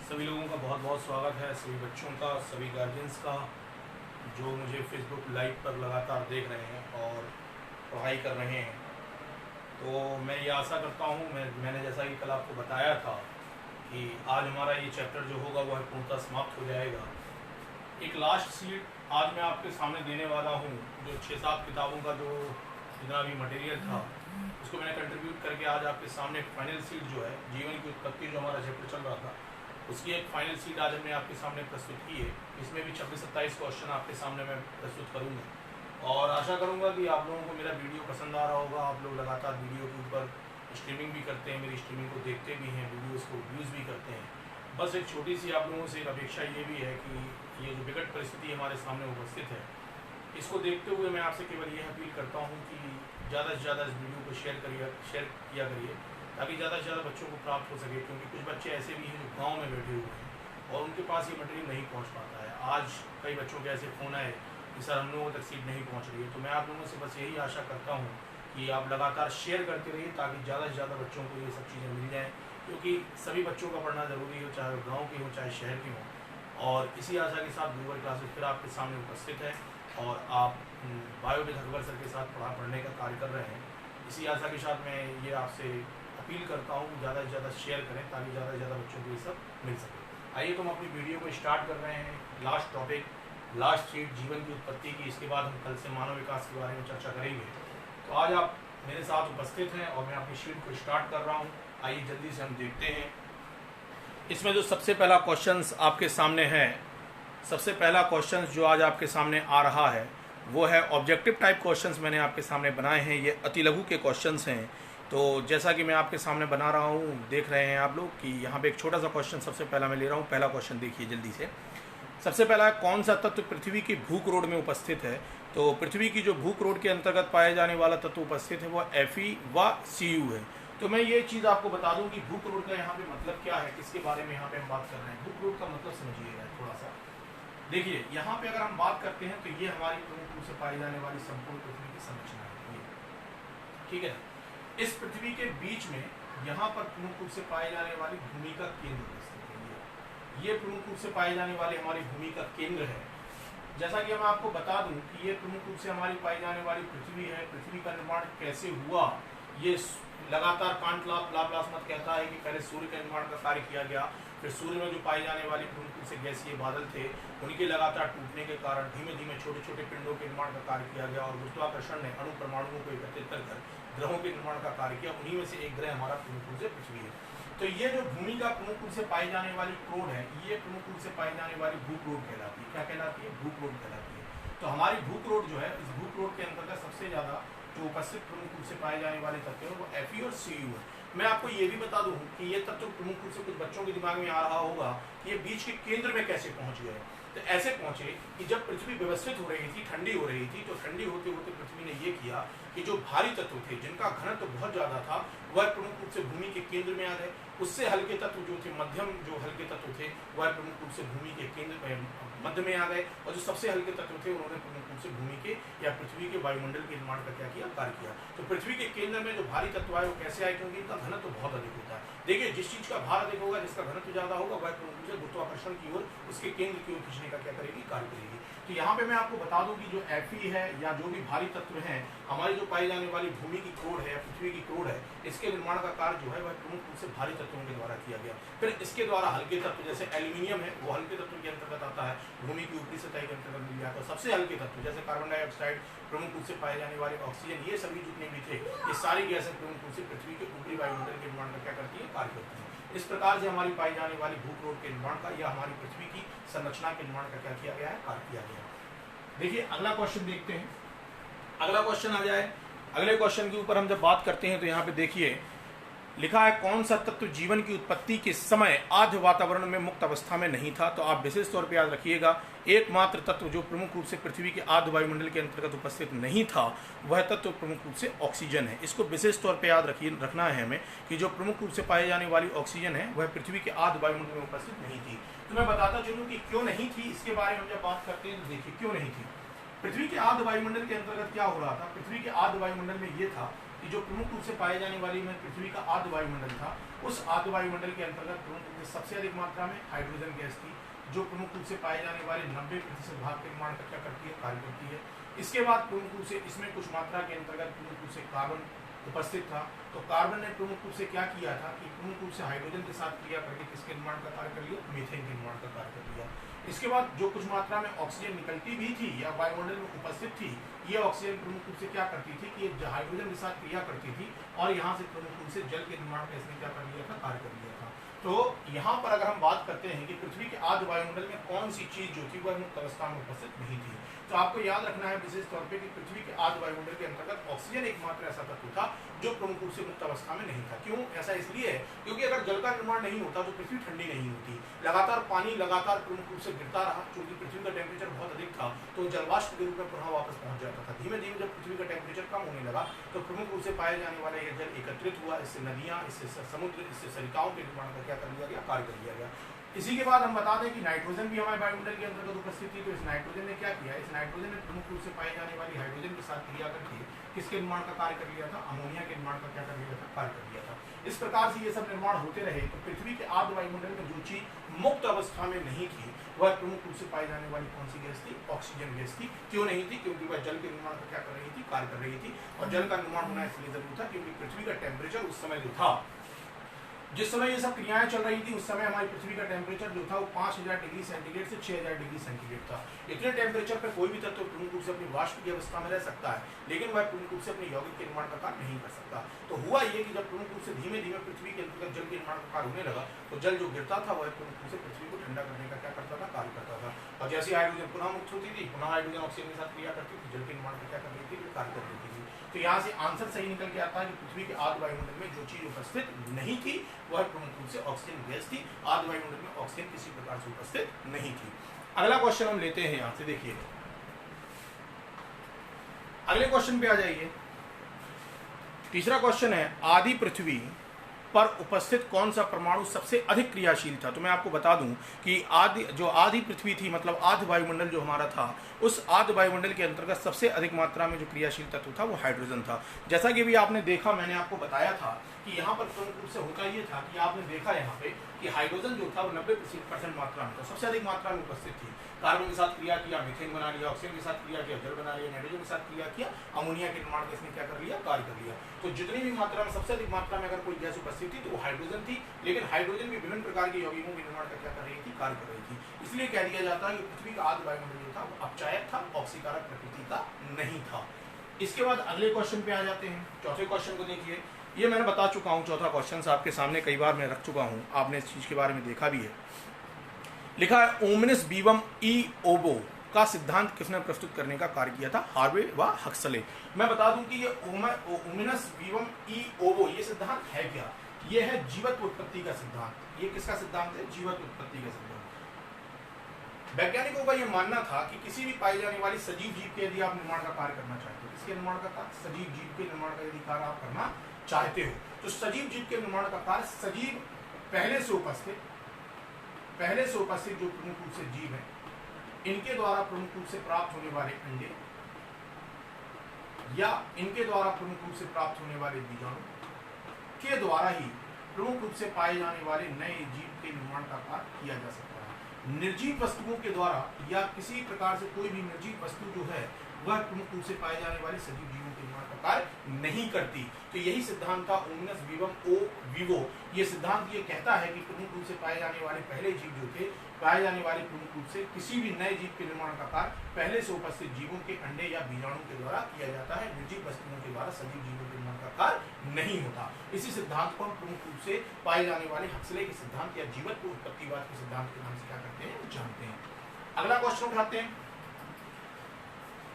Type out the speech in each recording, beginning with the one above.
सभी लोगों का बहुत बहुत स्वागत है, सभी बच्चों का, सभी गार्जियंस का जो मुझे फेसबुक लाइव पर लगातार देख रहे हैं और पढ़ाई कर रहे हैं। तो मैं ये आशा करता हूँ, मैंने जैसा कि कल आपको बताया था कि आज हमारा ये चैप्टर जो होगा वह पूर्णतः समाप्त हो जाएगा। एक लास्ट सीट आज मैं आपके सामने देने वाला हूँ। जो 6-7 किताबों का जो जितना भी मटेरियल था उसको मैंने कंट्रीब्यूट करके आज आपके सामने फाइनल सीट जो है जीवन की उत्पत्ति जो हमारा चैप्टर चल रहा था उसकी एक फाइनल सीट आज हमने आपके सामने प्रस्तुत की है। इसमें भी 26-27 क्वेश्चन आपके सामने मैं प्रस्तुत करूँगा और आशा करूँगा कि आप लोगों को मेरा वीडियो पसंद आ रहा होगा। आप लोग लगातार वीडियो के ऊपर स्ट्रीमिंग भी करते हैं, मेरी स्ट्रीमिंग को देखते भी हैं, वीडियोज़ को व्यूज़ भी करते हैं। बस एक छोटी सी आप लोगों से एक अपेक्षा ये भी है कि ये जो विकट परिस्थिति हमारे सामने उपस्थित है इसको देखते हुए मैं आपसे केवल ये अपील करता हूँ कि ज़्यादा से ज़्यादा इस वीडियो को शेयर किया करिए ताकि ज़्यादा से ज़्यादा बच्चों को प्राप्त हो सके, क्योंकि कुछ बच्चे ऐसे भी हैं जो गांव में बैठे हुए हैं और उनके पास ये मटेरियल नहीं पहुंच पाता है। आज कई बच्चों के ऐसे फ़ोन आए कि सर हम लोगों तक सीट नहीं पहुंच रही है। तो मैं आप लोगों से बस यही आशा करता हूँ कि आप लगातार शेयर करते रहिए ताकि ज़्यादा से ज़्यादा बच्चों को ये सब चीज़ें मिल जाएँ, क्योंकि सभी बच्चों का पढ़ना ज़रूरी हो, चाहे गाँव के हों चाहे शहर के हों। और इसी आशा के साथ गूगल क्लासेस फिर आपके सामने उपस्थित है और आप बायो विद अकबर सर के साथ पढ़ने का कार्य कर रहे हैं। इसी आशा के साथ मैं ये आपसे अपील करता हूँ कि ज़्यादा से ज़्यादा शेयर करें ताकि ज़्यादा से ज़्यादा बच्चों को ये सब मिल सके। आइए तो हम अपनी वीडियो को स्टार्ट कर रहे हैं। लास्ट टॉपिक, लास्ट सीट जीवन की उत्पत्ति की। इसके बाद हम कल से मानव विकास के बारे में चर्चा करेंगे। तो आज आप मेरे साथ उपस्थित हैं और मैं अपनी शीट को स्टार्ट कर रहा हूँ। आइए जल्दी से हम देखते हैं। इसमें जो सबसे पहला क्वेश्चन आपके सामने है, सबसे पहला क्वेश्चन जो आज आपके सामने आ रहा है वो है ऑब्जेक्टिव टाइप क्वेश्चंस मैंने आपके सामने बनाए हैं। ये अति लघु के क्वेश्चंस हैं। तो जैसा कि मैं आपके सामने बना रहा हूँ, देख रहे हैं आप लोग कि यहाँ पे एक छोटा सा क्वेश्चन सबसे पहला मैं ले रहा हूँ। पहला क्वेश्चन देखिए जल्दी से। सबसे पहला है, कौन सा तत्व पृथ्वी की भूक रोड में उपस्थित है? तो पृथ्वी की जो भूक रोड के अंतर्गत पाए जाने वाला तत्व उपस्थित है वो Fe व Cu है। तो मैं ये चीज़ आपको बता दूं कि भूक रोड का यहाँ पे मतलब क्या है, किसके बारे में यहाँ पे हम बात कर रहे हैं। भूक रोड का मतलब समझिएगा थोड़ा सा। देखिए यहाँ पे अगर हम बात करते हैं तो ये हमारी प्रमुख रूप से पाई जाने वाली संपूर्ण पृथ्वी की संरचना है, ठीक है। इस पृथ्वी के बीच में यहाँ पर प्रमुख रूप से पाए जाने वाली भूमि का केंद्र स्थित है। ये प्रमुख रूप से पाए जाने वाली हमारी भूमि का केंद्र है। जैसा कि मैं आपको बता दूं कि ये प्रमुख रूप से हमारी पाई जाने वाली पृथ्वी है। पृथ्वी का निर्माण कैसे हुआ, ये लगातार कांट लाप्लास मत कहता है कि पहले सूर्य का निर्माण का कार्य किया गया, फिर सूर्य में जो पाए जाने वाली प्रमुख रूप से गैसीय बादल थे उनके लगातार टूटने के कारण धीमे धीमे छोटे छोटे पिंडों के निर्माण का कार्य किया गया और गुरुत्वाकर्षण ने अणु परमाणुओं को एकत्रित कर ग्रहों के निर्माण का कार्य किया। उन्हीं में से एक ग्रह हमारा प्रमुख रूप से पृथ्वी है। तो ये जो भूमि का प्रमुख रूप से पाई जाने वाली क्रोड है, ये प्रमुख रूप से पाई जाने वाली भूक रोड कहलाती है। क्या कहलाती है? भूक रोड कहलाती है। तो हमारी भूक रोड जो है, इस भूक रोड के अंतर्गत सबसे ज्यादा जो उपस्थित प्रमुख रूप से पाए जाने वाले तत्व है वो Fe और Cu है। मैं आपको ये भी बता दूं कि ये तत्व प्रमुख रूप से कुछ बच्चों के दिमाग में आ रहा होगा कि ये बीच के केंद्र में कैसे पहुंच गए। तो ऐसे पहुंचे कि जब पृथ्वी व्यवस्थित हो रही थी, ठंडी हो रही थी, तो ठंडी होते होते पृथ्वी ने ये किया कि जो भारी तत्व थे जिनका घनत्व बहुत ज्यादा था वह प्रमुख रूप से भूमि के केंद्र में आ गए। उससे हल्के तत्व जो थे, मध्यम जो हल्के तत्व थे, वह प्रमुख रूप से भूमि के केंद्र मध्य में आ गए और जो सबसे हल्के तत्व थे उन्होंने प्रमुख रूप से भूमि के या पृथ्वी के वायुमंडल के निर्माण का क्या किया, कार्य किया। तो पृथ्वी के केंद्र में जो भारी तत्व आए वो कैसे आए? क्योंकि इनका घनत्व बहुत अधिक होता है। देखिए, जिस चीज का भार अधिक होगा, जिसका घनत्व ज्यादा होगा, वह प्रमुख रूप से गुरुत्वाकर्षण की ओर उसके केंद्र की ओर खींचने का क्या करेगी, कार्य करेगी। तो यहाँ पे मैं आपको बता दूं कि जो Fe है या जो भी भारी तत्व हैं, हमारी जो पाई जाने वाली भूमि की क्रोड है या पृथ्वी की क्रोड है, इसके निर्माण का कार्य जो है वह प्रमुख रूप से भारी तत्वों के द्वारा किया गया। फिर इसके द्वारा हल्के तत्व जैसे एल्यूमिनियम है वो हल्के तत्व के अंतर्गत आता है, भूमि की ऊपरी सतह के अंतर्गत मिल जाता है। सबसे हल्के तत्व जैसे कार्बन डाइऑक्साइड, प्रमुख रूप से पाए जाने वाले ऑक्सीजन, ये सभी जितने भी थे ये सारी गैसें प्रमुख रूप से पृथ्वी के ऊपरी वायुमंडल के निर्माण का क्या करती है, कार्य करती है। इस प्रकार से हमारी पाई जाने वाली भूक रोड के निर्माण का या हमारी पृथ्वी की संरचना के निर्माण का क्या किया गया है, कार्य किया गया है। देखिए अगला क्वेश्चन देखते हैं। अगला क्वेश्चन आ जाए। अगले क्वेश्चन के ऊपर हम जब बात करते हैं तो यहाँ पे देखिए लिखा है, कौन सा तत्व जीवन की उत्पत्ति के समय आद्य वातावरण में मुक्त अवस्था में नहीं था? तो आप विशेष तौर पे याद रखिएगा, एकमात्र तत्व जो प्रमुख रूप से पृथ्वी के आद्य वायुमंडल के अंतर्गत उपस्थित नहीं था वह तत्व प्रमुख रूप से ऑक्सीजन है। इसको विशेष तौर पे याद रखना है हमें कि जो प्रमुख रूप से पाई जाने वाली ऑक्सीजन है वह पृथ्वी के आद्य वायुमंडल में उपस्थित नहीं थी। तो मैं बताता चलूँ कि क्यों नहीं थी, इसके बारे में हम जब बात करते हैं तो देखिए क्यों नहीं थी। पृथ्वी के आद्य वायुमंडल के अंतर्गत क्या हो रहा था? पृथ्वी के आद्य वायुमंडल में ये था कि जो प्रमुख रूप से पाए जाने वाली में पृथ्वी का आर्द्र वायुमंडल था, उस आर्द्र वायुमंडल के अंतर्गत प्रमुख रूप से सबसे अधिक मात्रा में हाइड्रोजन गैस थी, जो प्रमुख रूप से पाए जाने वाले 90% भाग के निर्माण का क्या करती है, कार्य करती है। इसके बाद प्रमुख रूप से इसमें कुछ मात्रा के अंतर्गत प्रमुख रूप से कार्बन उपस्थित था। तो कार्बन ने प्रमुख रूप से क्या किया था कि प्रमुख रूप से हाइड्रोजन के साथ क्रिया करके किसके निर्माण का कार्य कर लिया, मीथेन के निर्माण का कार्य कर लिया। इसके बाद जो कुछ मात्रा में ऑक्सीजन निकलती भी थी या वायुमंडल में उपस्थित थी, ये ऑक्सीजन प्रमुख रूप से क्या करती थी कि हाइड्रोजन के साथ क्रिया करती थी और यहाँ से प्रमुख रूप से जल के निर्माण का इसने क्या कर लिया था, कार्य कर लिया था। तो यहाँ पर अगर हम बात करते हैं कि पृथ्वी के आर्द्र वायुमंडल में कौन सी चीज जो थी वह मुक्त अवस्था में उपस्थित नहीं थी, तो आपको याद रखना है विशेष तौर पे कि पृथ्वी के आर्द्र वायुमंडल के अंतर्गत ऑक्सीजन एकमात्र ऐसा तत्व था जो प्रमुख रूप से मुक्त अवस्था में नहीं था। क्यों ऐसा इसलिए है क्योंकि अगर जल का निर्माण नहीं होता तो पृथ्वी ठंडी नहीं होती, लगातार पानी लगातार प्रमुख रूप से गिरता रहा, क्योंकि पृथ्वी का टेम्परेचर बहुत अधिक था तो जलवाष्प के रूप में पुनः वापस पहुंच जाता था। धीमे धीमे जब पृथ्वी का टेम्परेचर कम होने लगा तो प्रमुख रूप से पाए जाने वाला यह जल एकत्रित हुआ, इससे नदियां, इससे समुद्र, इससे सरिताओं के निर्माण का क्या कर लिया गया, कार्य कर लिया गया। इसी के बाद हम बता दें कि नाइट्रोजन भी हमारे वायुमंडल के अंतर्गत उपस्थित थी, तो इस नाइट्रोजन ने क्या किया, इस नाइट्रोजन ने प्रमुख रूप से पाई जाने वाली हाइड्रोजन के साथ क्रिया करके किसके निर्माण का कार्य कर लिया था, अमोनिया के निर्माण का क्या कर लिया था, कार्य कर लिया था। इस प्रकार से ये सब निर्माण होते रहे। तो पृथ्वी के आर्द्र वायुमंडल में जो चीज मुक्त अवस्था में नहीं थी वह प्रमुख रूप से पाई जाने वाली कौन सी गैस थी, ऑक्सीजन गैस थी। क्यों नहीं थी, क्योंकि वह जल के निर्माण का क्या कर रही थी, कार्य कर रही थी। और जल का निर्माण होना इसलिए जरूरी था क्योंकि पृथ्वी का टेम्परेचर उस समय जो था, जिस समय ये सब क्रियाएं चल रही थी उस समय हमारी पृथ्वी का टेम्परेचर जो था वो 5000 डिग्री सेंटीग्रेड से 6000 डिग्री सेंटीग्रेड था। इतने टेम्परेचर पर कोई भी तत्व प्रमुख रूप से अपनी वाष्प की अवस्था में रह सकता है, लेकिन वह प्रमुख रूप से अपने यौगिक के निर्माण का कार्य नहीं कर सकता। तो हुआ ये कि जब प्रमुख रूप से धीमे धीमे पृथ्वी के अंतर्गत जल के निर्माण का कार्य होने लगा तो जल जो गिरता था वह प्रमुख रूप से पृथ्वी को ठंडा करने का क्या करता था, कार्य करता था। और जैसे हाइड्रोजन पुनः मुक्त होती थी, पुनः हाइड्रोजन ऑक्सीजन के साथ क्रिया करती थी, जल के निर्माण का क्या कर रही थी, कार्य कर देती थी। तो यहाँ से आंसर सही निकल के आता है कि पृथ्वी के आर्द्र वायुमंडल में जो चीज उपस्थित नहीं थी वह प्रमुख रूप से ऑक्सीजन गैस थी। आर्द्र वायुमंडल में ऑक्सीजन किसी प्रकार से उपस्थित नहीं थी। अगला क्वेश्चन हम लेते हैं, यहाँ से देखिए, अगले क्वेश्चन पे आ जाइए। तीसरा क्वेश्चन है, आदि पृथ्वी पर उपस्थित कौन सा परमाणु सबसे अधिक क्रियाशील था। तो मैं आपको बता दूं कि आदि पृथ्वी थी, मतलब आर्द्र वायुमंडल जो हमारा था, उस आर्द्र वायुमंडल के अंतर्गत सबसे अधिक मात्रा में जो क्रियाशील तत्व था वो हाइड्रोजन था। जैसा कि भी आपने देखा, मैंने आपको बताया था कि यहाँ पर प्रमुख रूप से होता ये था कि आपने देखा यहाँ पे कि हाइड्रोजन जो था वो 90% मात्रा में था, सबसे अधिक मात्रा में उपस्थित थी। कार्बन के साथ क्रिया किया, मीथेन बना लिया, ऑक्सीजन के साथ क्रिया किया, जल बना लिया, नाइट्रोजन के साथ क्रिया किया, अमोनिया के निर्माण का इसने क्या कर लिया, कार्य कर लिया। तो जितनी भी मात्रा में, सबसे अधिक मात्रा में अगर कोई गैस उपस्थित थी तो वो हाइड्रोजन थी, लेकिन हाइड्रोजन भी विभिन्न प्रकार के यौगिकों के निर्माण का क्या कर रही थी, कार्य कर रही थी। इसलिए कह दिया जाता है कि पृथ्वी का आर्द्र वायुमंडल जो था वो अपचायक था, ऑक्सीकारक प्रकृति का नहीं था। इसके बाद अगले क्वेश्चन पे आ जाते हैं। चौथे क्वेश्चन को देखिए, ये मैंने बता चुका हूँ, चौथा क्वेश्चन आपके सामने कई बार मैं रख चुका हूँ, आपने इस चीज के बारे में देखा भी है। लिखा है ओमिनस बीवम ई ओबो का सिद्धांत किसने प्रस्तुत करने का कार्य किया था, हार्वे व हक्सले। मैं बता दूं कि ये ओमिनस बीवम ई ओबो ये सिद्धांत है क्या, ये है जीवत्व उत्पत्ति का सिद्धांत। ये किसका सिद्धांत है, जीवत्व उत्पत्ति का सिद्धांत। वैज्ञानिकों का यह मानना था कि किसी भी पाई जाने वाली सजीव जीव के यदि आप निर्माण का कार्य करना चाहते हो, किसके निर्माण का कार्य, सजीव जीव के निर्माण का यदि कार्य आप करना चाहते हो, तो सजीव जीव के निर्माण का कार्य सजीव पहले से उपस्थित जो प्रमुख रूप से जीव है, इनके द्वारा प्रमुख रूप से प्राप्त होने वाले अंडे या इनके द्वारा प्रमुख रूप से प्राप्त होने वाले बीजाणु के द्वारा ही प्रमुख रूप से पाए जाने वाले नए जीव के निर्माण का कार्य किया जा सकता है। निर्जीव वस्तुओं के द्वारा या किसी प्रकार से कोई भी निर्जीव वस्तु जो है वह प्रमुख रूप से पाए जाने वाले सजीव जीवों के निर्माण का कार्य नहीं करती। तो यही सिद्धांत था ओमिनस बीवम ओ विवो। ये सिद्धांत ये कहता है कि प्रमुख रूप से पाए जाने वाले पहले जीव जो थे, पाए जाने वाले प्रमुख रूप से किसी भी नए जीव के निर्माण का कार्य पहले से उपस्थित जीवों के अंडे या बीजाणु के द्वारा किया जाता है, निर्जीव वस्तुओं के द्वारा सजीव जीवों के निर्माण का कार्य नहीं होता। इसी सिद्धांत को हम प्रमुख रूप से पाए जाने वाले हक्सले के सिद्धांत या जीवत्व उत्पत्तिवाद के सिद्धांत के नाम से क्या करते हैं, जानते हैं। अगला क्वेश्चन उठाते हैं।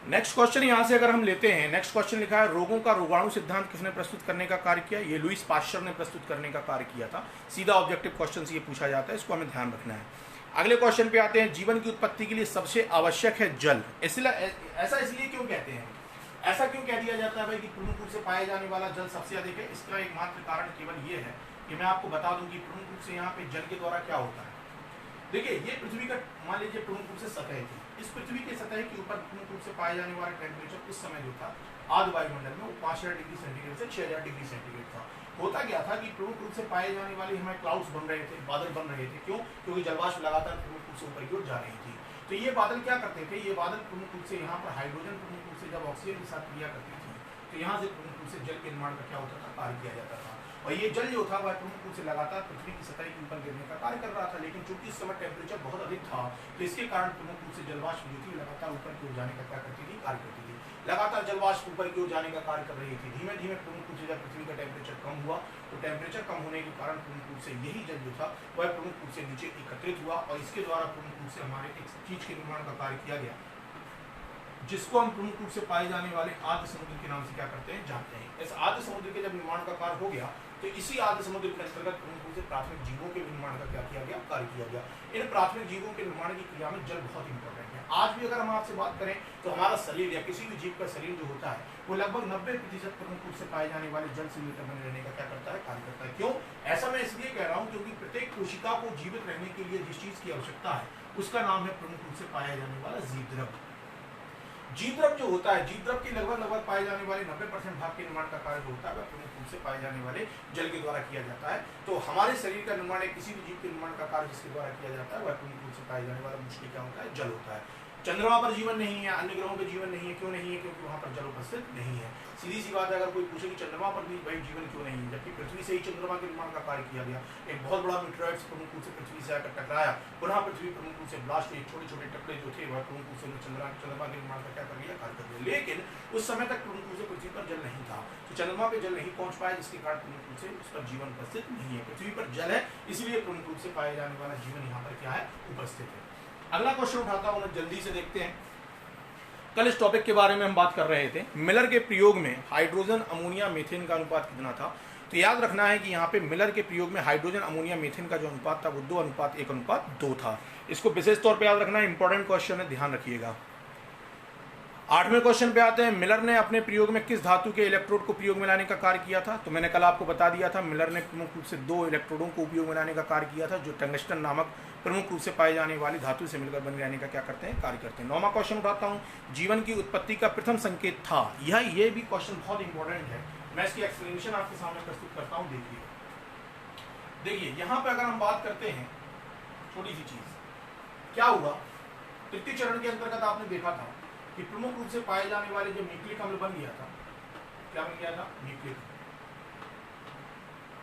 नेक्स्ट क्वेश्चन यहां से अगर हम लेते हैं, नेक्स्ट क्वेश्चन लिखा है रोगों का रोगाणु सिद्धांत किसने प्रस्तुत करने का कार्य किया। ये लुईस पाश्चर ने प्रस्तुत करने का कार्य किया था। सीधा ऑब्जेक्टिव क्वेश्चन ये पूछा जाता है, इसको हमें ध्यान रखना है। अगले क्वेश्चन पे आते हैं, जीवन की उत्पत्ति के लिए सबसे आवश्यक है जल। ऐसा इसलिए क्यों कहते हैं, ऐसा क्यों कह दिया जाता है भाई कि प्रमुख रूप से पाए जाने वाला जल सबसे अधिक है। इसका एकमात्र कारण केवल ये है कि मैं आपको बता दूं कि प्रमुख रूप से यहाँ पे जल के द्वारा क्या होता है, देखिए ये पृथ्वी का मान लीजिए प्रमुख रूप से सतह थी, इस पृथ्वी की सतह के ऊपर प्रमुख रूप से पाए जाने वाला टेम्परेचर उस समय जो था आर्द्र वायुमंडल में वो 5000 डिग्री सेंटीग्रेड से 6000 डिग्री सेंटीग्रेड था। होता क्या था कि प्रमुख रूप से पाए जाने वाले हमारे क्लाउड्स बन रहे थे, बादल बन रहे थे। क्यों? क्योंकि जलवाष्प लगातार प्रमुख रूप से ऊपर की ओर जा रही थी। तो ये बादल क्या करते थे, ये बादल प्रमुख रूप से यहाँ पर हाइड्रोजन प्रमुख रूप से जब ऑक्सीजन के साथ क्रिया करती थी तो यहाँ से प्रमुख रूप से जल के निर्माण का क्या होता था, कार्य किया जाता था। और ये जल जो था वह प्रमुख रूप से लगातार पृथ्वी की सतह के ऊपर गिरने का कार्य कर रहा था। लेकिन चूंकि इस समय टेम्परेचर बहुत अधिक था तो इसके कारण प्रमुख रूप से जलवाष्प जो थी लगातार ऊपर की ओर जाने का क्या करती थी, कार्य करती थी। लगातार जलवाष्प ऊपर की ओर जाने का कार्य कर रही थी। धीमे धीमे प्रमुख रूप से जब पृथ्वी का टेम्परेचर कम हुआ तो टेम्परेचर कम होने के कारण प्रमुख रूप से यही जल जो था वह प्रमुख रूप से नीचे एकत्रित हुआ और इसके द्वारा प्रमुख रूप से हमारे एक चीज के निर्माण का कार्य किया गया जिसको हम प्रमुख रूप से पाए जाने वाले आर्द्र समुद्र के नाम से क्या करते हैं, जानते हैं। इस आर्द्र समुद्र के जब निर्माण का कार्य हो गया तो इसी आर्द्र समुद्र के अंतर्गत प्रमुख रूप से प्राथमिक जीवों के निर्माण का क्या किया गया, कार्य किया गया। इन प्राथमिक जीवों के निर्माण की क्रिया में जल बहुत इंपॉर्टेंट है। आज भी अगर हम आपसे बात करें तो हमारा शरीर या किसी भी जीव का शरीर जो होता है वो लगभग 90% प्रमुख रूप से पाए जाने वाले जल से मिलकर बने रहने का क्या करता है, कार्य करता है। क्यों? ऐसा मैं इसलिए कह रहा हूँ क्योंकि प्रत्येक कोशिका को जीवित रहने के लिए जिस चीज की आवश्यकता है उसका नाम है प्रमुख रूप से पाया जाने वाला जीवद्रव। जीवद्रव जो होता है, जीवद्रव के लगभग पाए जाने वाले 90% भाग के निर्माण का कार्य होता है वह प्रमुख रूप से पाए जाने वाले जल के द्वारा किया जाता है। तो हमारे शरीर का निर्माण है, किसी भी जीव के निर्माण का कार्य जिसके द्वारा किया जाता है वह प्रमुख रूप से पाए जाने वाला मुख्य क्या होता है, जल होता है। चंद्रमा पर जीवन नहीं है, अन्य ग्रहों पर जीवन नहीं है। क्यों नहीं है? क्योंकि वहां पर जल उपस्थित नहीं है। सीधी सी बात है, अगर कोई पूछे कि चंद्रमा पर भी भाई जीवन क्यों नहीं है, जबकि पृथ्वी से ही चंद्रमा के निर्माण का कार्य किया गया। एक बहुत बड़ा मीटरॉइड प्रमुख रूप से पृथ्वी से आकर टकराया, पुनः पृथ्वी प्रमुख रूप से ब्लास्ट हुई, छोटे छोटे टुकड़े जो थे वह प्रमुख रूप से चंद्रमा के निर्माण का क्या कर लिया, कार्य कर दिया। लेकिन उस समय तक प्रमुख रूप से पृथ्वी पर जल नहीं था, तो चंद्रमा पे जल नहीं पहुंच पाया, जिसके कारण प्रमुख रूप से उस पर जीवन उपस्थित नहीं है। पृथ्वी पर जल है, इसलिए प्रमुख रूप से पाए जाने वाला जीवन यहाँ पर क्या है, उपस्थित है। अगला क्वेश्चन उठाता हूं, जल्दी से देखते हैं। कल इस टॉपिक के बारे में हम बात कर रहे थे, मिलर के प्रयोग में हाइड्रोजन अमोनिया मीथेन का अनुपात कितना था। तो याद रखना है कि यहाँ पे मिलर के प्रयोग में हाइड्रोजन अमोनिया मीथेन का जो अनुपात था वो 2:1:2 था। इसको विशेष तौर पे याद रखना है, इंपॉर्टेंट क्वेश्चन है, ध्यान रखिएगा। 8वें क्वेश्चन पे आते हैं, मिलर ने अपने प्रयोग में किस धातु के इलेक्ट्रोड को प्रयोग में लाने का कार्य किया था। तो मैंने कल आपको बता दिया था, मिलर ने प्रमुख रूप से 2 इलेक्ट्रोडों को उपयोग में लाने का कार्य किया था जो टंगस्टन नामक प्रमुख रूप से पाए जाने वाली धातु से मिलकर बन जाने का क्या करते हैं, कार्य करते हैं। 9वां क्वेश्चन उठाता हूँ, जीवन की उत्पत्ति का प्रथम संकेत था। ये भी क्वेश्चन बहुत इंपॉर्टेंट है, मैं इसकी एक्सप्लेनेशन आपके सामने प्रस्तुत करता हूँ। देखिए यहाँ पे अगर हम बात करते हैं छोटी सी चीज, क्या हुआ तृतीय चरण के अंतर्गत आपने देखा था कि प्रमुख रूप से पाए जाने वाले जब न्यूक्लिक अम्ल बन गया था, क्या बन गया था, न्यूक्लिक।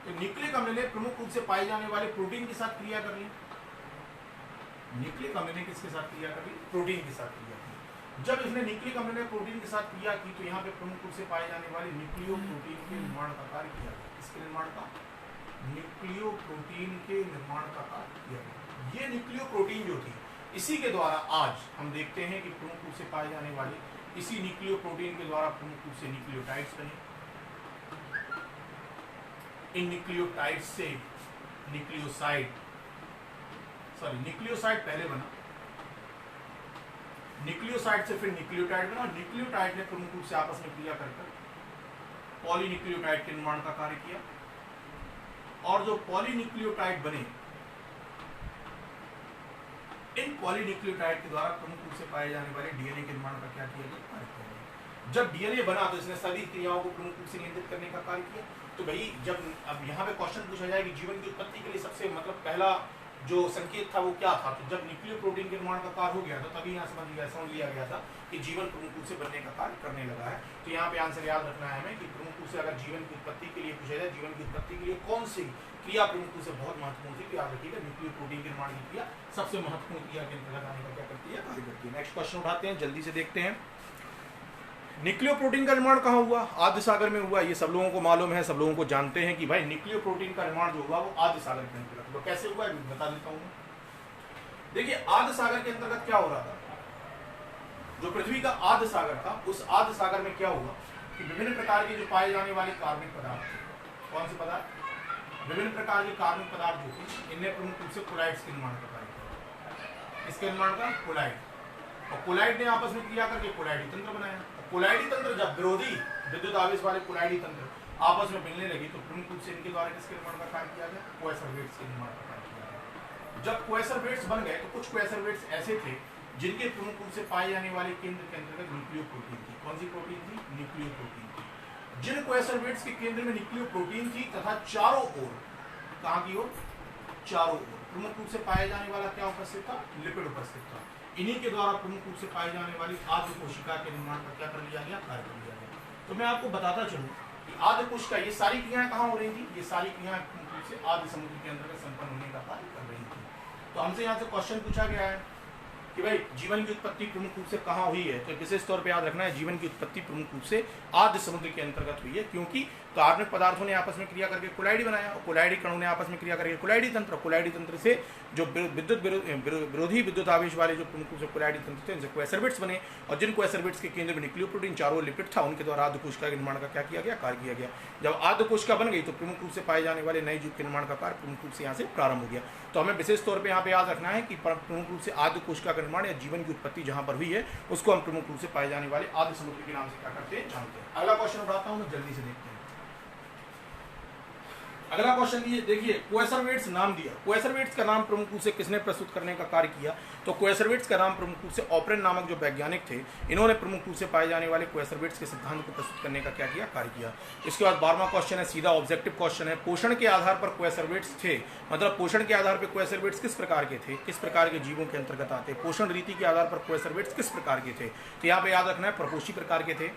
तो न्यूक्लिक अम्ल ने प्रमुख रूप से पाए जाने वाले प्रोटीन के साथ क्रिया कर ली। न्यूक्लिक अम्ल ने किसके साथ क्रिया कर ली, प्रोटीन के साथ क्रिया की। जब इसने न्यूक्लिक अम्ल ने प्रोटीन के साथ क्रिया की तो यहाँ पे प्रमुख रूप से पाए जाने वाले न्यूक्लियो प्रोटीन के निर्माण का कार्य किया गया। इसके निर्माण का, न्यूक्लियो प्रोटीन के निर्माण का कार्य किया गया। ये न्यूक्लियो प्रोटीन जो थी, इसी के द्वारा आज हम देखते हैं कि प्रमुख रूप से पाए जाने वाले इसी न्यूक्लियो प्रोटीन के द्वारा प्रमुख रूप से न्यूक्लियोटाइड्स बने। इन न्यूक्लियोटाइड्स से न्यूक्लियोसाइड पहले बना, न्यूक्लियोसाइड से फिर न्यूक्लियोटाइड बना। न्यूक्लियोटाइड ने प्रमुख रूप से आपस में क्रिया कर पॉलीन्यूक्लियोटाइड के निर्माण का कार्य किया, और जो पॉलीन्यूक्लियोटाइड बने, इन पॉलीन्यूक्लियोटाइड के द्वारा प्रमुख रूप से पाए जाने वाले डीएनए के निर्माण का क्या किया गया, कार्य किया गया। जब डीएनए बना तो इसने सभी क्रियाओं को प्रमुख रूप से नियंत्रित करने का कार्य किया। तो भाई जब अब यहाँ पे क्वेश्चन पूछा जाए कि जीवन की उत्पत्ति के लिए सबसे पहला जो संकेत था वो क्या था, तो जब न्यूक्लियो प्रोटीन के निर्माण का कार्य हो गया था तभी यहाँ समझ लिया गया था कि जीवन प्रमुख रूप से बनने का कार्य करने लगा है। तो यहाँ पे आंसर याद रखना है हमें कि प्रमुख रूप से अगर जीवन की उत्पत्ति के लिए पूछा जाए, जीवन की उत्पत्ति के लिए कौन सी क्रिया प्रमुख रूप से बहुत महत्वपूर्ण थी, याद रखिएगा न्यूक्लियो प्रोटीन के निर्माण की क्रिया सबसे महत्वपूर्ण क्रिया के अंतर्गत आने का क्या करती है, कार्य करती है। नेक्स्ट क्वेश्चन उठाते हैं, जल्दी से देखते हैं। न्यूक्लियो प्रोटीन का निर्माण कहाँ हुआ, आद्य सागर में हुआ। ये सब लोगों को मालूम है, सब लोगों को जानते हैं कि भाई न्यूक्लियो प्रोटीन का निर्माण जो हुआ वो आद्य सागर के अंतर्गत। तो कैसे हुआ बता देता हूँ। देखिए आद्य सागर के अंतर्गत क्या हो रहा था, जो पृथ्वी का आद्य सागर था, उस आद्य सागर में क्या हुआ कि विभिन्न प्रकार के जो पाए जाने वाले कार्बनिक पदार्थ थे, कौन से पदार्थ, विभिन्न प्रकार के कार्बनिक पदार्थ जो थे, इनने प्रमुख रूप से कोलाइड्स के निर्माण का कार्य किया। इसके निर्माण का कोलाइड, और कोलाइड ने आपस में क्रिया करके कोलाइडी तंत्र बनाया। कोलाइडी तंत्र जब विरोधी विद्युत आवेश वाले कोलाइडी तंत्र आपस में मिलने लगी तो प्रमुख रूप से इनके द्वारा किसके निर्माण का कार्य किया गया, कोएसरवेट्स के निर्माण का कार्य किया गया। जब कोएसरवेट्स बन गए तो कुछ कोएसरवेट्स ऐसे थे जिनके प्रमुख रूप से पाए जाने वाले केंद्र के अंतर्गत न्यूक्लियोप्रोटीन थी। कौन सी प्रोटीन थी? न्यूक्लियोप्रोटीन थी। जिन कोएसरवेट्स के केंद्र में न्यूक्लियोप्रोटीन थी तथा चारों ओर, कहां की ओर? चारों ओर प्रमुख रूप से पाए जाने वाला क्या उपस्थित था? लिपिड उपस्थित था। इन्हीं के द्वारा प्रमुख रूप से पाई जाने वाली आद्य कोशिका के निर्माण पर क्या कर लिया गया? कार्य कर लिया गया। तो मैं आपको बताता चलूं कि आद्य कोशिका, ये सारी क्रियाएं कहां हो रही थी? ये सारी क्रियाएं प्रमुख रूप से आद्य समुद्र के अंतर्गत संपन्न होने का कार्य कर रही थी। तो हमसे यहाँ से क्वेश्चन पूछा गया है कि भाई जीवन की उत्पत्ति प्रमुख रूप से कहाँ हुई है? तो विशेष तौर पे याद रखना है, जीवन की उत्पत्ति प्रमुख रूप से आद्य समुद्र के अंतर्गत हुई है, क्योंकि कार्बनिक पदार्थों ने आपस में क्रिया करके कोलाइडी बनाया और कोलाइडी कणों ने आपस में क्रिया करके कोलाइडी तंत्र से जो विरोधी विद्युत आवेश वाले जो प्रमुख रूप से कोलाइडी तंत्र थे उनसे कोएसरवेट्स बने, और जिन कोएसरवेट्स के केंद्र में न्यूक्लियोप्रोटीन चारों लिपिड था उनके द्वारा आद्य कोशिका के निर्माण का क्या किया गया? कार्य किया गया। जब आद्य कोशिका बन गई तो प्रमुख रूप से पाए जाने वाले नए जीव के निर्माण का कार्य प्रमुख रूप से यहाँ से प्रारंभ हो गया। तो हमें विशेष तौर पर यहाँ पे याद रखना है कि प्रमुख रूप से आद्य कोशिका का निर्माण या जीवन की उत्पत्ति जहां पर हुई है उसको हम प्रमुख रूप से पाए जाने वाले आद्य समुद्र के नाम से क्या करते हैं? जानते हैं। अगला क्वेश्चन उठाता हूं, जल्दी से देखते हैं। अगला क्वेश्चन ये देखिए, कोएसरवेट्स नाम दिया। कोएसरवेट्स का नाम प्रमुख रूप से किसने प्रस्तुत करने का कार्य किया? तो कोएसरवेट्स का नाम प्रमुख रूप से ऑपरेन नामक जो वैज्ञानिक थे, इन्होंने प्रमुख रूप से पाए जाने वाले कोएसरवेट्स के सिद्धांत को प्रस्तुत करने का क्या किया? कार्य किया। इसके बाद 12वां क्वेश्चन है, सीधा ऑब्जेक्टिव क्वेश्चन है। पोषण के आधार पर कोएसरवेट्स थे, मतलब पोषण के आधार पर कोएसरवेट्स किस प्रकार के थे, किस प्रकार के जीवों के अंतर्गत आते? पोषण रीति के आधार पर कोएसरवेट्स किस प्रकार के थे? तो यहाँ पे याद रखना है प्रपोषी प्रकार के थे।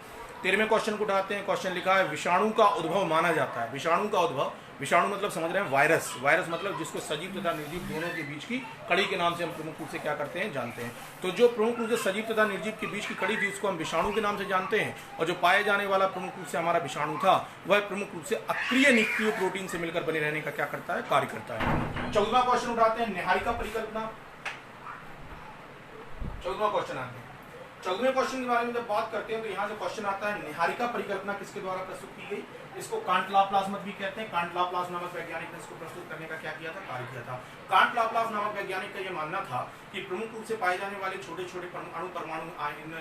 13वें क्वेश्चन को उठाते हैं। क्वेश्चन लिखा है, विषाणु का उद्भव माना जाता है। विषाणु का उद्भव, विषाणु मतलब समझ रहे हैं वायरस, वायरस मतलब जिसको सजीव तथा निर्जीव दोनों के बीच की कड़ी के नाम से हम प्रमुख रूप से क्या करते हैं? जानते हैं। तो जो प्रमुख रूप से सजीव तथा निर्जीव के बीच की कड़ी थी उसको हम विषाणु के नाम से जानते हैं, और जो पाए जाने वाला प्रमुख रूप से हमारा विषाणु था वह प्रमुख रूप से अक्रिय न्यूक्लियोप्रोटीन से मिलकर बने रहने का क्या करता है? कार्य करता है। 14वां क्वेश्चन उठाते हैं, निहारिका परिकल्पना। 14वां क्वेश्चन आते हैं। 14वें क्वेश्चन के बारे में जब बात करते हैं तो यहाँ से क्वेश्चन आता है, निहारिका परिकल्पना किसके द्वारा प्रस्तुत की गई? इसको कांट लाप्लास भी कहते हैं। कांट लाप्लास नामक वैज्ञानिक ने इसको प्रस्तुत करने का क्या किया था? कार्य किया था। कांट लाप्लास नामक वैज्ञानिक का यह मानना था कि प्रमुख रूप से पाए जाने वाले छोटे छोटे अणु परमाणु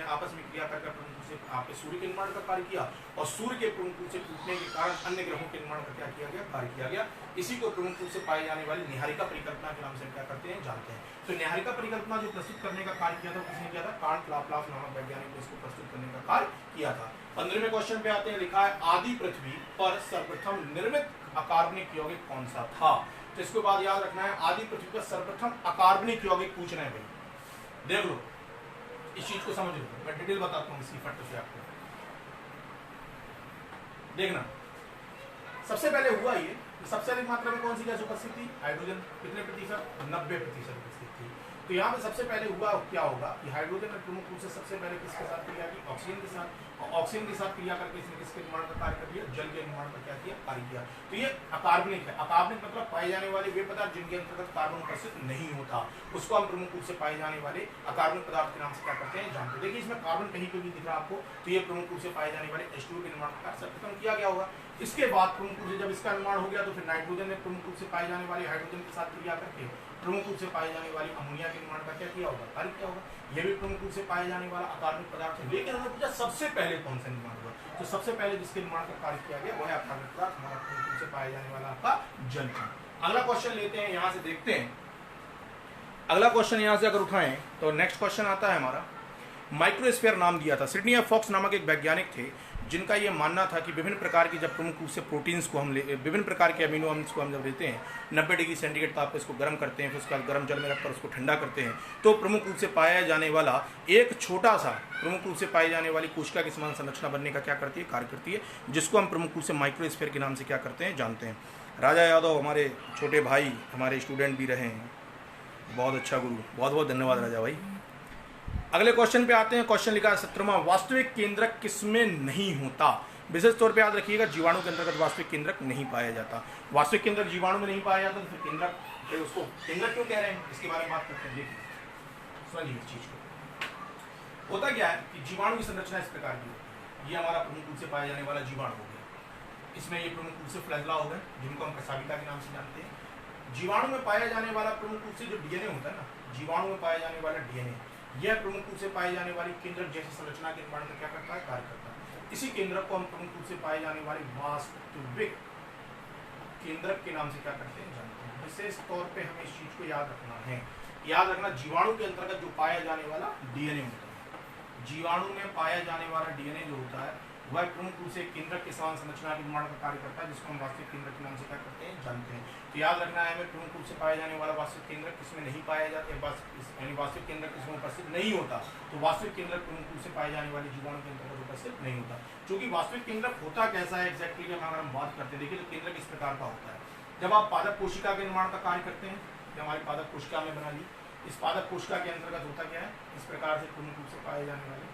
आपस में क्रिया करके प्रमुख रूप से आपके सूर्य के निर्माण का कार्य किया, और सूर्य के प्रमुख रूप से टूटने के कारण अन्य ग्रहों के निर्माण का क्या किया गया? कार्य किया गया। इसी को प्रमुख रूप से पाई जाने वाली निहारिका परिकल्पना के नाम से क्या करते हैं? जानते हैं। तो निहारिका परिकल्पना जो प्रस्तुत करने का कार्य किया था किसने किया था? कांट लाप्लास नामक वैज्ञानिक ने इसको प्रस्तुत करने का कार्य किया था। 15वें क्वेश्चन पे आते हैं। लिखा है, आदि पृथ्वी पर सर्वप्रथम निर्मित अकार्बनिक यौगिक कौन सा था? तो इसके बाद याद रखना है, आदि पृथ्वी पर सर्वप्रथम अकार्बनिक यौगिक पूछ रहे हैं भाई, देख लो इस चीज को समझ लो। मैं डिटेल बताता हूँ इसकी फट से आपको, देखना। सबसे पहले हुआ ये, सबसे अधिक मात्रा में कौन सी गैस उपस्थित थी? हाइड्रोजन। कितने प्रतिशत? 90% उपस्थित थी। तो यहाँ पे सबसे पहले हुआ क्या होगा कि हाइड्रोजन ने प्रमुख रूप से सबसे पहले किसके साथ क्रिया की? ऑक्सीजन के साथ। और ऑक्सीजन के साथ क्रिया करके इसने किसके निर्माण का कार्य कर लिया? जल के निर्माण का क्या किया? कार्य किया। तो ये अकार्बनिक है। अकार्बनिक मतलब पाए जाने वाले वे पदार्थ जिनके अंतर्गत कार्बन उपस्थित नहीं होता, उसको हम प्रमुख रूप से पाए जाने वाले अकार्बनिक पदार्थ के नाम से क्या करते हैं? जानते हैं। देखिए इसमें कार्बन कहीं पे भी दिख रहा है आपको, तो ये प्रमुख रूप से पाए जाने वाले H2O के निर्माण का कार्य सर्वप्रथम किया गया होगा। इसके बाद प्रमुख रूप से जब इसका निर्माण हो गया तो फिर नाइट्रोजन ने प्रमुख रूप से पाए जाने वाले हाइड्रोजन के साथ क्रिया करके प्रमुख रूप से पाए जाने वाली अमोनिया के निर्माण का क्या किया होगा? कार्य किया होगा। यह भी प्रमुख रूप से पाए जाने वाला अकार्बनिक पदार्थ है। लेकिन अगर पूछा सबसे पहले कौन सा निर्माण हुआ, तो सबसे पहले जिसके निर्माण का कार्य किया गया वह है अकार्बनिक पदार्थ, हमारा प्रमुख रूप से पाए जाने वाला आपका जल था। अगला क्वेश्चन लेते हैं, यहाँ से देखते हैं। अगला क्वेश्चन यहाँ से अगर उठाएं तो नेक्स्ट क्वेश्चन आता है हमारा, माइक्रोस्फीयर नाम दिया था। सिडनी एफ फॉक्स नामक एक वैज्ञानिक थे जिनका ये मानना था कि विभिन्न प्रकार की जब प्रमुख रूप से प्रोटीन्स को हम विभिन्न प्रकार के अमीनो एसिड्स को हम जब लेते हैं 90 डिग्री सेंटीग्रेड ताप पर इसको गर्म करते हैं, फिर उसके बाद गर्म जल में रखकर उसको ठंडा करते हैं, तो प्रमुख रूप से पाया जाने वाला एक छोटा सा प्रमुख रूप से पाई जाने वाली कोशिका की समान संरचना बनने का क्या करती है? कार्य करती है, जिसको हम प्रमुख रूप से माइक्रोस्फीयर के नाम से क्या करते हैं? जानते हैं। राजा यादव हमारे छोटे भाई, हमारे स्टूडेंट भी रहे हैं, बहुत अच्छा गुरु, बहुत बहुत धन्यवाद राजा भाई। अगले क्वेश्चन पे आते हैं। क्वेश्चन लिखा है 17वां, वास्तविक केंद्रक किसमें नहीं होता? विशेष तौर पे याद रखिएगा, जीवाणु के अंतर्गत वास्तविक केंद्रक नहीं पाया जाता। वास्तविक केंद्रक जीवाणु में नहीं पाया जाता, तो फिर केंद्रक, उसको केंद्रक क्यों कह रहे हैं इसके बारे में बात करते हैं। देखिए समझिए इस चीज को। होता क्या है कि जीवाणु की संरचना इस प्रकार की होती है। ये हमारा प्रमुख रूप से पाया जाने वाला जीवाणु हो गया, इसमें ये प्रमुख रूप से फ्लैगेला हो गए जिनको हम कसाविका के नाम से जानते हैं। जीवाणु में पाया जाने वाला प्रमुख रूप से जो डीएनए होता है ना, जीवाणु में पाया जाने वाला डीएनए, यह प्रमुख रूप से पाई जाने वाली केंद्रक जैसी संरचना के निर्माण में क्या करता है? कार्य करता है। इसी केंद्रक को हम प्रमुख रूप से पाए जाने वाली वास्तविक केंद्रक के नाम से क्या करते हैं जानते हैं। विशेष तौर पे हमें इस चीज को याद रखना है, याद रखना जीवाणु के अंतर्गत जो पाया जाने वाला डीएनए होता है, जीवाणु में पाया जाने वाला डीएनए जो होता है वह प्रमुख रूप से केंद्रक के समान संरचना के निर्माण का कार्य करता है, जिसको हम वास्तविक केंद्रक के नाम से क्या करते हैं जानते हैं। तो याद रखना है हमें प्रमुख रूप से पाया जाने वाला वास्तविक केंद्रक किसमें नहीं पाया जाता, यानी वास्तविक केंद्रक किसमें उपस्थित नहीं होता, तो वास्तविक केंद्रक प्रमुख रूप से पाए जाने वाले जीवाणु के अंतर्गत उपस्थित नहीं होता। क्योंकि वास्तविक केंद्रक होता कैसा है एग्जैक्टली अगर हम बात करते हैं, देखिए तो केंद्रक इस प्रकार का होता है। जब आप पादप कोशिका के निर्माण का कार्य करते हैं, जब हमारी पादप कोशिका में बना ली, इस पादप कोशिका के अंतर्गत होता क्या है, इस प्रकार से प्रमुख रूप से पाए जाने वाले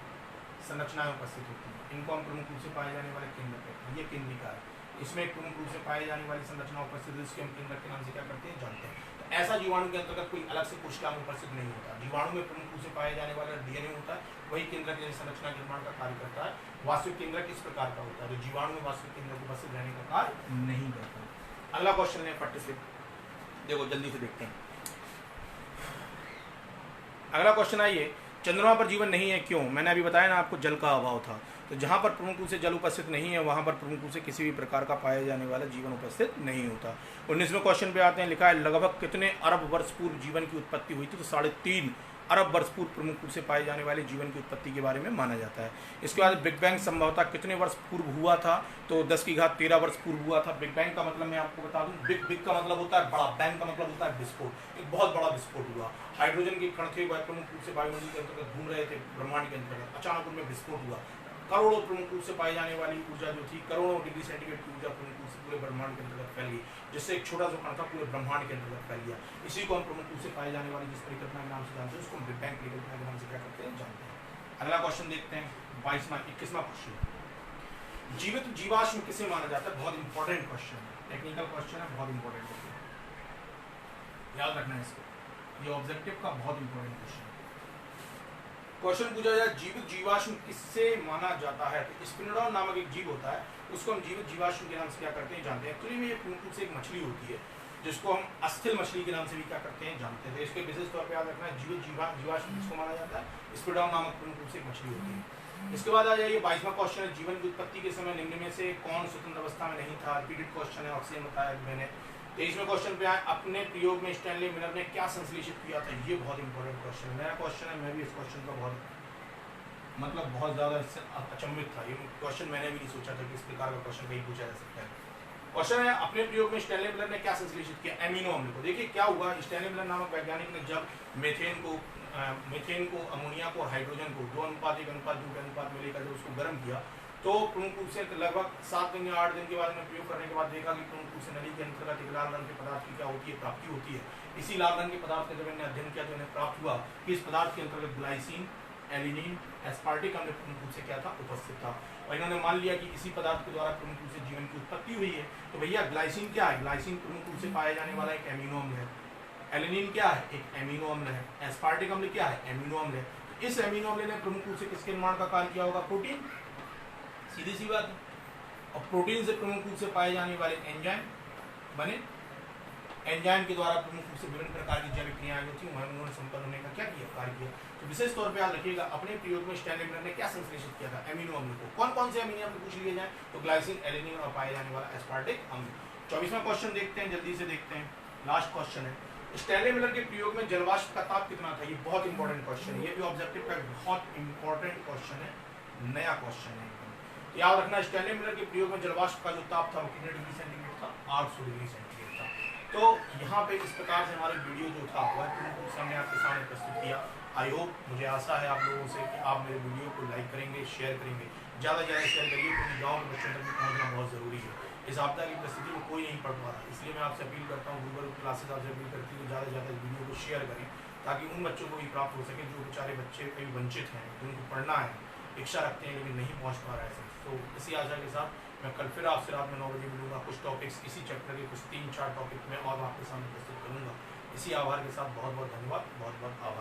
संरचनाएं उपस्थित होती हैं, इनको हम प्रमुख रूप से पाए जाने वाले केंद्रक कहते हैं। ये केंद्रिका है, इसमें प्रमुख रूप से पाए जाने वाली संरचना उपस्थित है, जिसके हम केंद्रक के नाम से क्या करते हैं जानते हैं। तो ऐसा जीवाणु के अंतर्गत कोई अलग से कोशिका में उपस्थित नहीं होता, जीवाणु में प्रमुख रूप से पाए जाने वाला डीएनए होता है, वही केंद्रक जैसी संरचना के निर्माण का कार्य करता है। वास्तविक केंद्रक इस प्रकार का होता है, जो जीवाणु में वास्तविक केंद्रक उपस्थित रहने का कार्य नहीं करता। अगला क्वेश्चन है फट से देखो, जल्दी से देखते हैं। अगला क्वेश्चन आइए, चंद्रमा पर जीवन नहीं है क्यों? मैंने अभी बताया ना आपको, जल का अभाव था। तो जहाँ पर प्रमुख रूप से जल उपस्थित नहीं है वहाँ पर प्रमुख रूप से किसी भी प्रकार का पाया जाने वाला जीवन उपस्थित नहीं होता। 19वें क्वेश्चन पे आते हैं, लिखा है लगभग कितने अरब वर्ष पूर्व जीवन की उत्पत्ति हुई थी? तो 3.5 अरब वर्ष पूर्व प्रमुख रूप से पाए जाने वाले जीवन की उत्पत्ति के बारे में माना जाता है। इसके बाद बिग बैंग संभवतः कितने वर्ष पूर्व हुआ था? तो 10⁻13 वर्ष पूर्व हुआ था। बिग बैंग का मतलब मैं आपको बता दूं, बिग का मतलब होता है बड़ा, बैंग का मतलब होता है विस्फोट। एक बहुत बड़ा विस्फोट हुआ, हाइड्रोजन के कण थे वह प्रमुख रूप से वायुमंडल के अंतर्गत घूम रहे थे, ब्रह्मांड के अंतर्गत, अचानक उनमें विस्फोट हुआ। करोड़ों प्रमुख रूप से पाई जाने वाली ऊर्जा जो थी, करोड़ों डिग्री सेंटीग्रेड की ऊर्जा प्रमुख रूप से पूरे ब्रह्मांड के अंतर्गत फैल गई, जिससे एक छोटा सा कण था पूरे ब्रह्मांड के अंतर्गत फैल गया। इसी को हम प्रमुख रूप से पाई जाने वाली जिस परिकल्पना के नाम से जानते हैं उसको बिग बैंग परिकल्पना के नाम से क्या करते हैं जानते हैं। अगला क्वेश्चन देखते हैं, 21वां क्वेश्चन, जीवित जीवाश्म किसे माना जाता है? बहुत इंपॉर्टेंट क्वेश्चन है, टेक्निकल क्वेश्चन है, बहुत इंपॉर्टेंट क्वेश्चन, याद रखना है इसको, ये ऑब्जेक्टिव का बहुत इंपॉर्टेंट क्वेश्चन है। क्वेश्चन पूछा जाए जीवित जीवाश्म किससे माना जाता है? तो स्पिनोडॉन नामक एक जीव होता है, उसको हम जीवित जीवाश्म के नाम से क्या करते हैं जानते हैं। एक्चुअली में ये प्रमुख रूप से एक मछली होती है, जिसको हम अस्थिल मछली के नाम से भी क्या करते हैं जानते हैं। तो इसके विशेष तौर पर याद रखना है, जीवित जीवाश्म किसको माना जाता है? स्पिनोडॉन नामक प्रमुख रूप से एक मछली होती है। इसके बाद आ जाइए 22वां क्वेश्चन है, जीवन की उत्पत्ति के समय निम्न में से कौन स्वतंत्र अवस्था में नहीं था? रिपीटेड क्वेश्चन है, ऑक्सीजन बताया मैंने। 23वें क्वेश्चन पे आए, अपने प्रयोग में स्टैनली मिलर ने क्या संश्लेषित किया था? ये बहुत इंपॉर्टेंट क्वेश्चन है, नया क्वेश्चन है, मैं भी इस क्वेश्चन का बहुत ज़्यादा इससे अचंभित था। ये क्वेश्चन मैंने भी नहीं सोचा था कि इस प्रकार का क्वेश्चन कहीं पूछा जा सकता है। क्वेश्चन है, अपने प्रयोग में स्टैनली मिलर ने क्या संश्लेषित किया? एमिनो अम्ल को। देखिए क्या हुआ, स्टैनली मिलर नामक वैज्ञानिक ने जब मीथेन को, अमोनिया को और हाइड्रोजन को 2:1:2 में लेकर जब उसको गर्म किया, तो प्रमुख रूप से लगभग 7 दिन या 8 दिन के बाद में प्रयोग करने के बाद देखा कि प्रमुख रूप से नली के अंतर्गत एक लाल रंग के पदार्थ की क्या होती है, प्राप्ति होती है। इसी लाल रंग के पदार्थ का जब इन्हें अध्ययन किया तो इन्हें प्राप्त हुआ कि इस पदार्थ के अंतर्गत ग्लाइसिन, एलिनिन, एस्पार्टिक अम्ल प्रमुख रूप से क्या था, उपस्थित था। और इन्होंने मान लिया कि इसी पदार्थ के द्वारा प्रमुख रूप से जीवन की उत्पत्ति हुई है। तो भैया ग्लाइसिन क्या है? ग्लाइसिन प्रमुख रूप से पाया जाने वाला एक एमिनो अम्ल है। एलिनिन क्या है? एक एमिनो अम्ल है। एस्पार्टिक अम्ल क्या है? एमिनो अम्ल है। तो इस एमिनो अम्ल ने प्रमुख रूप से किसके निर्माण का कार्य किया होगा? प्रोटीन, सीधी सी बात। और प्रोटीन से प्रमुख रूप से पाए जाने वाले एंजाइम बने, एंजाइम के द्वारा प्रमुख रूप से विभिन्न प्रकार की जैविक क्रियाएं जो थी उन्होंने संपन्न होने का क्या किया, कार्य किया। तो विशेष तौर पे याद रखिएगा, अपने प्रयोग में स्टैनली मिलर ने क्या संश्लेषित किया था? एमिनो अम्ल को। कौन कौन से एमिनो अम्ल पूछ लिए जाए तो ग्लाइसिन, एलिनिन और पाए जाने वाला एस्पार्टिक अम्ल। 24वां क्वेश्चन देखते हैं, जल्दी से देखते हैं, लास्ट क्वेश्न है, स्टैनली मिलर के प्रयोग में जलवाष्प का ताप कितना था? ये बहुत इंपॉर्टेंट क्वेश्चन है, ये भी ऑब्जेक्टिव का बहुत इंपॉर्टेंट क्वेश्चन है, नया क्वेश्चन है। याद रखना, स्टैनली मिलर के प्रयोग में जलवाष्प का जो ताप था वो कितने डिग्री सेंटीग्रेड था? 800 डिग्री सेंटीग्रेड था। तो यहाँ पे इस प्रकार से हमारे वीडियो जो था वह हमने आपके सामने प्रस्तुत किया। आई होप, मुझे आशा है आप लोगों से कि आप मेरे वीडियो को लाइक करेंगे, शेयर करेंगे, ज़्यादा से ज़्यादा शेयर करिए, क्योंकि गाँव के बच्चों तक भी पहुँचना बहुत ज़रूरी है। इस आपदा की परिस्थिति में कोई नहीं पढ़ पा रहा, इसलिए मैं आपसे अपील करता हूँ, गूगल क्लासेस आपसे अपील करती हूँ, ज़्यादा से ज़्यादा इस वीडियो को शेयर करें, ताकि उन बच्चों को भी प्राप्त हो सके जो बेचारे बच्चे कहीं वंचित हैं, जिनको पढ़ना है, इच्छा रखते हैं लेकिन नहीं पहुँच पा रहा है। तो इसी आशा के साथ मैं कल फिर आपसे रात में 9 बजे मिलूंगा। कुछ टॉपिक्स इसी चैप्टर के कुछ 3-4 टॉपिक में और आपके सामने प्रस्तुत करूंगा। इसी आभार के साथ बहुत बहुत धन्यवाद, बहुत बहुत आभार।